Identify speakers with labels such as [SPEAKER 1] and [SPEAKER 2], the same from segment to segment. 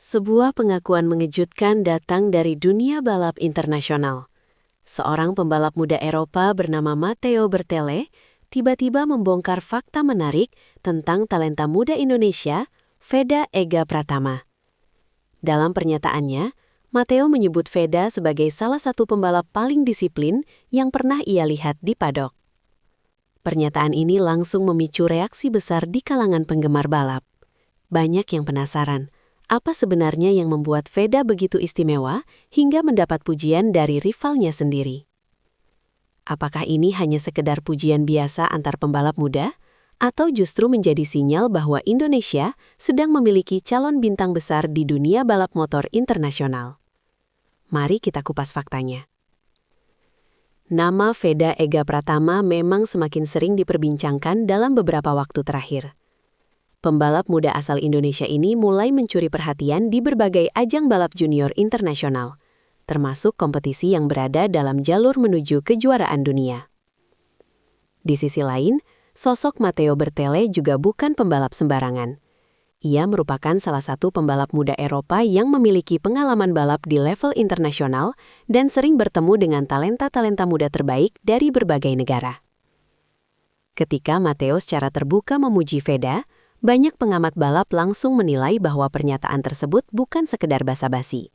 [SPEAKER 1] Sebuah pengakuan mengejutkan datang dari dunia balap internasional. Seorang pembalap muda Eropa bernama Matteo Bertele tiba-tiba membongkar fakta menarik tentang talenta muda Indonesia, Veda Ega Pratama. Dalam pernyataannya, Matteo menyebut Veda sebagai salah satu pembalap paling disiplin yang pernah ia lihat di padok. Pernyataan ini langsung memicu reaksi besar di kalangan penggemar balap. Banyak yang penasaran, apa sebenarnya yang membuat Veda begitu istimewa hingga mendapat pujian dari rivalnya sendiri? Apakah ini hanya sekedar pujian biasa antar pembalap muda? Atau justru menjadi sinyal bahwa Indonesia sedang memiliki calon bintang besar di dunia balap motor internasional? Mari kita kupas faktanya. Nama Veda Ega Pratama memang semakin sering diperbincangkan dalam beberapa waktu terakhir. Pembalap muda asal Indonesia ini mulai mencuri perhatian di berbagai ajang balap junior internasional, termasuk kompetisi yang berada dalam jalur menuju kejuaraan dunia. Di sisi lain, sosok Matteo Bertele juga bukan pembalap sembarangan. Ia merupakan salah satu pembalap muda Eropa yang memiliki pengalaman balap di level internasional dan sering bertemu dengan talenta-talenta muda terbaik dari berbagai negara. Ketika Matteo secara terbuka memuji Veda, banyak pengamat balap langsung menilai bahwa pernyataan tersebut bukan sekedar basa-basi.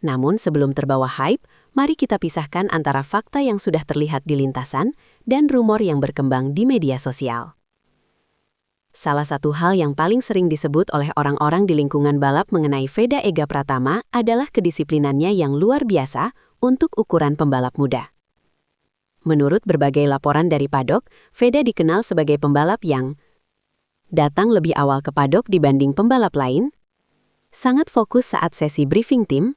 [SPEAKER 1] Namun sebelum terbawa hype, mari kita pisahkan antara fakta yang sudah terlihat di lintasan dan rumor yang berkembang di media sosial. Salah satu hal yang paling sering disebut oleh orang-orang di lingkungan balap mengenai Veda Ega Pratama adalah kedisiplinannya yang luar biasa untuk ukuran pembalap muda. Menurut berbagai laporan dari padok, Veda dikenal sebagai pembalap yang datang lebih awal ke padok dibanding pembalap lain, sangat fokus saat sesi briefing tim,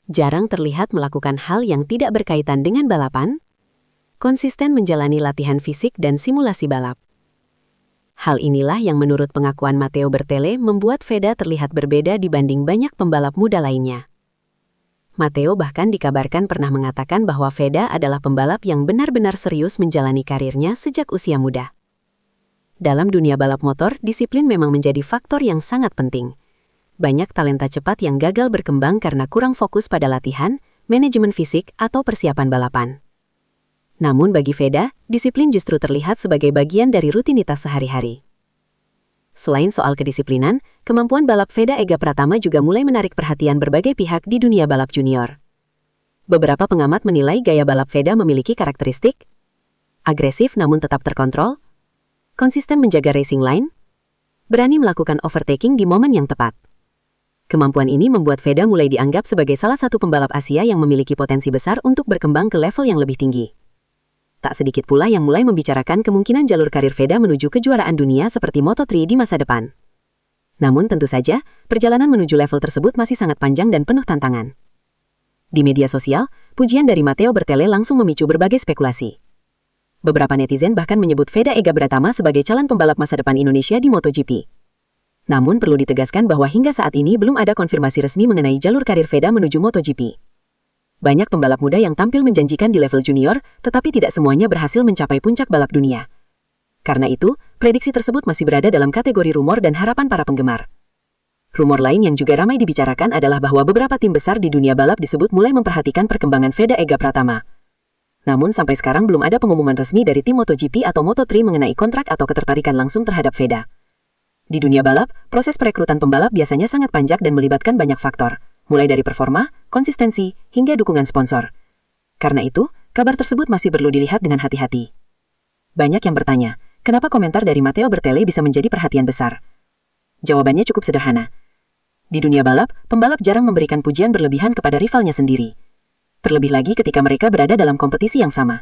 [SPEAKER 1] jarang terlihat melakukan hal yang tidak berkaitan dengan balapan, konsisten menjalani latihan fisik dan simulasi balap. Hal inilah yang menurut pengakuan Matteo Bertele membuat Veda terlihat berbeda dibanding banyak pembalap muda lainnya. Matteo bahkan dikabarkan pernah mengatakan bahwa Veda adalah pembalap yang benar-benar serius menjalani karirnya sejak usia muda. Dalam dunia balap motor, disiplin memang menjadi faktor yang sangat penting. Banyak talenta cepat yang gagal berkembang karena kurang fokus pada latihan, manajemen fisik, atau persiapan balapan. Namun bagi Veda, disiplin justru terlihat sebagai bagian dari rutinitas sehari-hari. Selain soal kedisiplinan, kemampuan balap Veda Ega Pratama juga mulai menarik perhatian berbagai pihak di dunia balap junior. Beberapa pengamat menilai gaya balap Veda memiliki karakteristik agresif namun tetap terkontrol, konsisten menjaga racing line, berani melakukan overtaking di momen yang tepat. Kemampuan ini membuat Veda mulai dianggap sebagai salah satu pembalap Asia yang memiliki potensi besar untuk berkembang ke level yang lebih tinggi. Tak sedikit pula yang mulai membicarakan kemungkinan jalur karir Veda menuju kejuaraan dunia seperti Moto3 di masa depan. Namun tentu saja, perjalanan menuju level tersebut masih sangat panjang dan penuh tantangan. Di media sosial, pujian dari Matteo Bertele langsung memicu berbagai spekulasi. Beberapa netizen bahkan menyebut Veda Ega Pratama sebagai calon pembalap masa depan Indonesia di MotoGP. Namun perlu ditegaskan bahwa hingga saat ini belum ada konfirmasi resmi mengenai jalur karir Veda menuju MotoGP. Banyak pembalap muda yang tampil menjanjikan di level junior, tetapi tidak semuanya berhasil mencapai puncak balap dunia. Karena itu, prediksi tersebut masih berada dalam kategori rumor dan harapan para penggemar. Rumor lain yang juga ramai dibicarakan adalah bahwa beberapa tim besar di dunia balap disebut mulai memperhatikan perkembangan Veda Ega Pratama. Namun sampai sekarang belum ada pengumuman resmi dari tim MotoGP atau Moto3 mengenai kontrak atau ketertarikan langsung terhadap Veda. Di dunia balap, proses perekrutan pembalap biasanya sangat panjang dan melibatkan banyak faktor, mulai dari performa, konsistensi, hingga dukungan sponsor. Karena itu, kabar tersebut masih perlu dilihat dengan hati-hati. Banyak yang bertanya, kenapa komentar dari Matteo Bertele bisa menjadi perhatian besar? Jawabannya cukup sederhana. Di dunia balap, pembalap jarang memberikan pujian berlebihan kepada rivalnya sendiri. Terlebih lagi ketika mereka berada dalam kompetisi yang sama.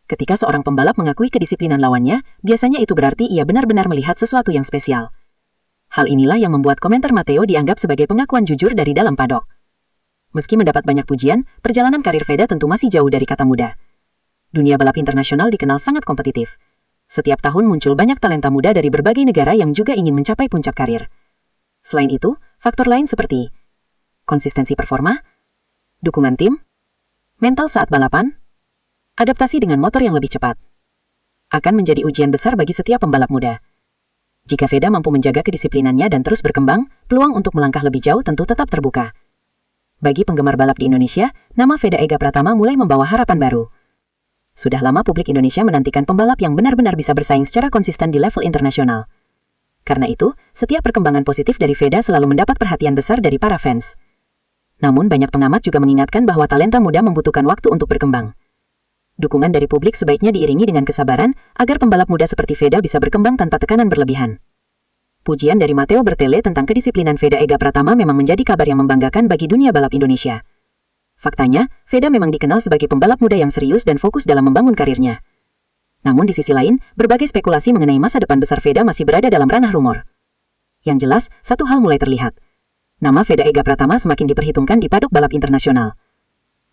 [SPEAKER 1] Ketika seorang pembalap mengakui kedisiplinan lawannya, biasanya itu berarti ia benar-benar melihat sesuatu yang spesial. Hal inilah yang membuat komentar Matteo dianggap sebagai pengakuan jujur dari dalam padok. Meski mendapat banyak pujian, perjalanan karir Veda tentu masih jauh dari kata muda. Dunia balap internasional dikenal sangat kompetitif. Setiap tahun muncul banyak talenta muda dari berbagai negara yang juga ingin mencapai puncak karir. Selain itu, faktor lain seperti konsistensi performa, dukungan tim, mental saat balapan, adaptasi dengan motor yang lebih cepat, akan menjadi ujian besar bagi setiap pembalap muda.
[SPEAKER 2] Jika Veda mampu menjaga kedisiplinannya dan terus berkembang, peluang untuk melangkah lebih jauh tentu tetap terbuka. Bagi penggemar balap di Indonesia, nama Veda Ega Pratama mulai membawa harapan baru. Sudah lama publik Indonesia menantikan pembalap yang benar-benar bisa bersaing secara konsisten di level internasional. Karena itu, setiap perkembangan positif dari Veda selalu mendapat perhatian besar dari para fans. Namun banyak pengamat juga mengingatkan bahwa talenta muda membutuhkan waktu untuk berkembang. Dukungan dari publik sebaiknya diiringi dengan kesabaran agar pembalap muda seperti Veda bisa berkembang tanpa tekanan berlebihan. Pujian dari Matteo Bertele tentang kedisiplinan Veda Ega Pratama memang menjadi kabar yang membanggakan bagi dunia balap Indonesia. Faktanya, Veda memang dikenal sebagai pembalap muda yang serius dan fokus dalam membangun karirnya. Namun di sisi lain, berbagai spekulasi mengenai masa depan besar Veda masih berada dalam ranah rumor. Yang jelas, satu hal mulai terlihat. Nama Veda Ega Pratama semakin diperhitungkan di paddock balap internasional.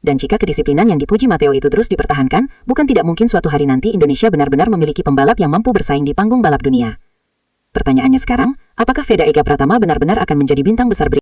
[SPEAKER 2] Dan jika kedisiplinan yang dipuji Matteo itu terus dipertahankan, bukan tidak mungkin suatu hari nanti Indonesia benar-benar memiliki pembalap yang mampu bersaing di panggung balap dunia. Pertanyaannya sekarang, apakah Veda Ega Pratama benar-benar akan menjadi bintang besar berikutnya?